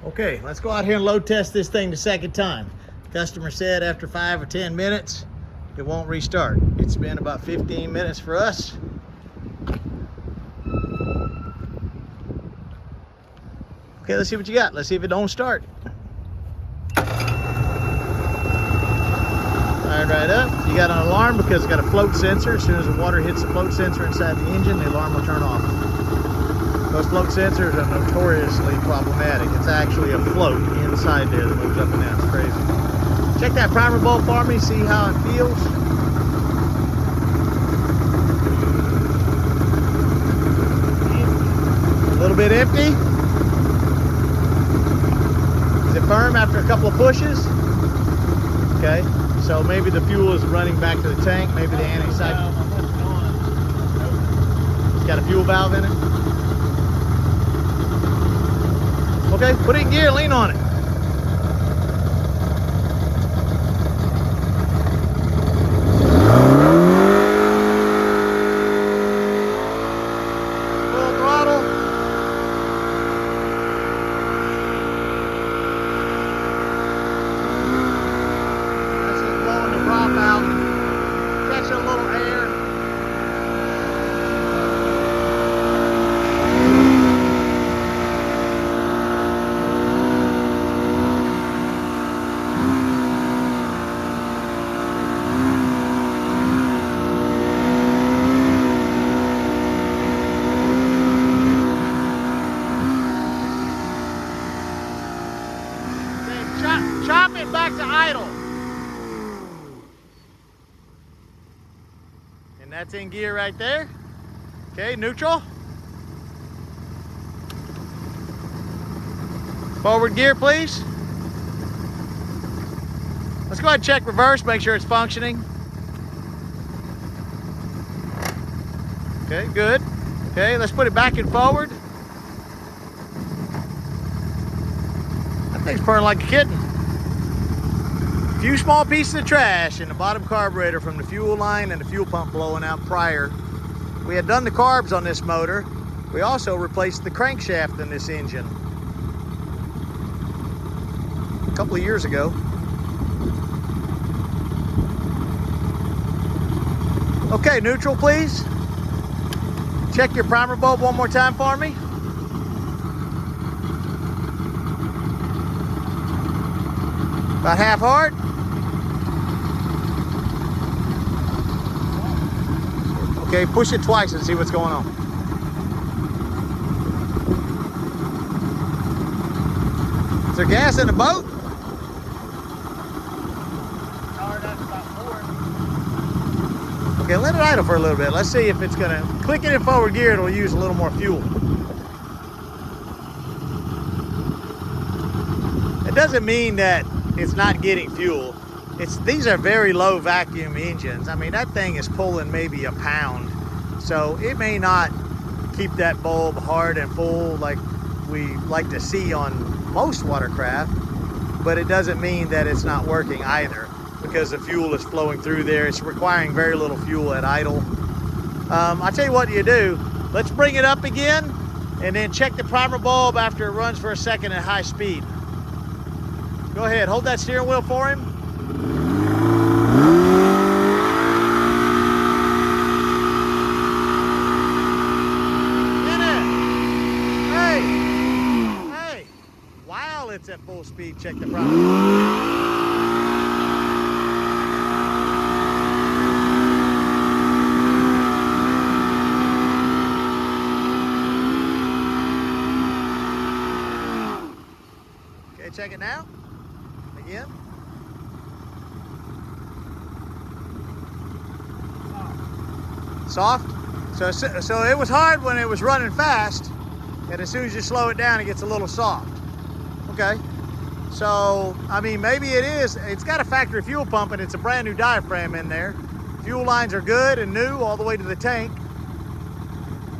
Okay, let's go out here and load test this thing the second time. Customer said after 5 or 10 minutes, it won't restart. It's been about 15 minutes for us. Okay, let's see what you got. Let's see if it don't start. Fired right up. You got an alarm because it's got a float sensor. As soon as the water hits the float sensor inside the engine, the alarm will turn off. Those float sensors are notoriously problematic. It's actually a float inside there that moves up and down. It's crazy. Check that primer bulb for me, see how it feels. A little bit empty. Is it firm after a couple of pushes? Okay, so maybe the fuel is running back to the tank, maybe the anti-cycle. It's got a fuel valve in it. Okay, put it in gear, lean on it. Full throttle. That's just blowing the prop out. Catching a little air. Chop it back to idle. And that's in gear right there. Okay, neutral. Forward gear, please. Let's go ahead and check reverse, make sure it's functioning. Okay, good. Okay, let's put it back and forward. That thing's purring like a kitten. Few small pieces of trash in the bottom carburetor from the fuel line and the fuel pump blowing out prior. We had done the carbs on this motor. We also replaced the crankshaft in this engine a couple of years ago. Okay, neutral please. Check your primer bulb one more time for me. About half hard. Okay, push it twice and see what's going on. Is there gas in the boat? Okay, let it idle for a little bit. Let's see if it's gonna, click it in forward gear, it'll use a little more fuel. It doesn't mean that it's not getting fuel. These are very low vacuum engines. I mean, that thing is pulling maybe a pound. So it may not keep that bulb hard and full like we like to see on most watercraft, but it doesn't mean that it's not working either because the fuel is flowing through there. It's requiring very little fuel at idle. I'll tell you what you do. Let's bring it up again and then check the primer bulb after it runs for a second at high speed. Go ahead, hold that steering wheel for him. In it. Hey, while it's at full speed, check the primer. Okay, check it now. Again. Soft. So it was hard when it was running fast, and as soon as you slow it down, it gets a little soft. Okay. So, I mean, maybe it is. It's got a factory fuel pump, and it's a brand new diaphragm in there. Fuel lines are good and new all the way to the tank.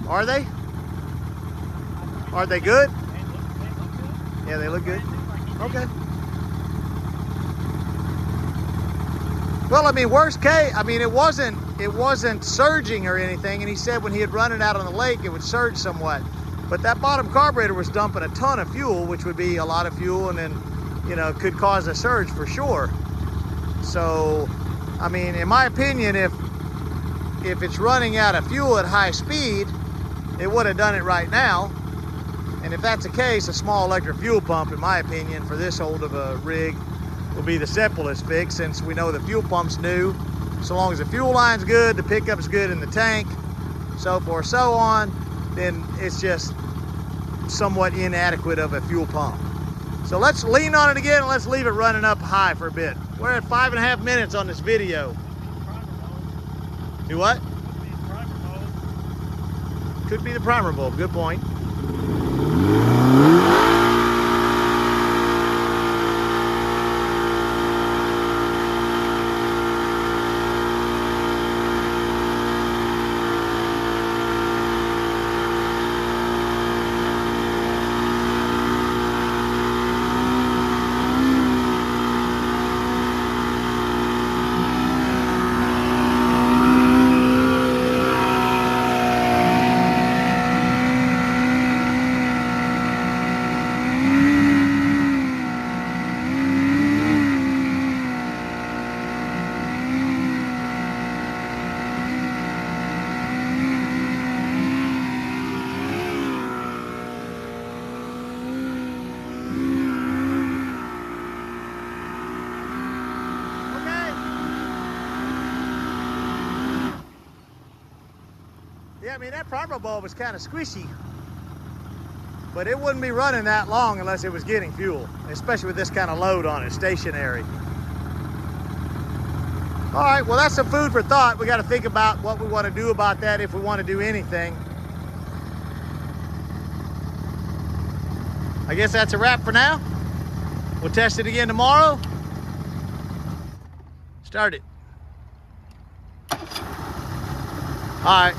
Are they? Are they good? Yeah, they look good. Okay. Well, I mean, worst case, I mean, it wasn't surging or anything, and he said when he had run it out on the lake, it would surge somewhat. But that bottom carburetor was dumping a ton of fuel, which would be a lot of fuel, and then, you know, could cause a surge for sure. So, I mean, in my opinion, if it's running out of fuel at high speed, it would have done it right now. And if that's the case, a small electric fuel pump, in my opinion, for this old of a rig, will be the simplest fix, since we know the fuel pump's new. So long as the fuel line's good, the pickup's good in the tank, so forth, so on, then it's just somewhat inadequate of a fuel pump. So let's lean on it again and let's leave it running up high for a bit. We're at 5.5 minutes on this video. Do what? Could be the primer bulb. Good point. Yeah, I mean, that primer bulb was kind of squishy, but it wouldn't be running that long unless it was getting fuel, especially with this kind of load on it, stationary. All right, well, that's some food for thought. We got to think about what we want to do about that, if we want to do anything. I guess that's a wrap for now. We'll test it again tomorrow. Start it. All right.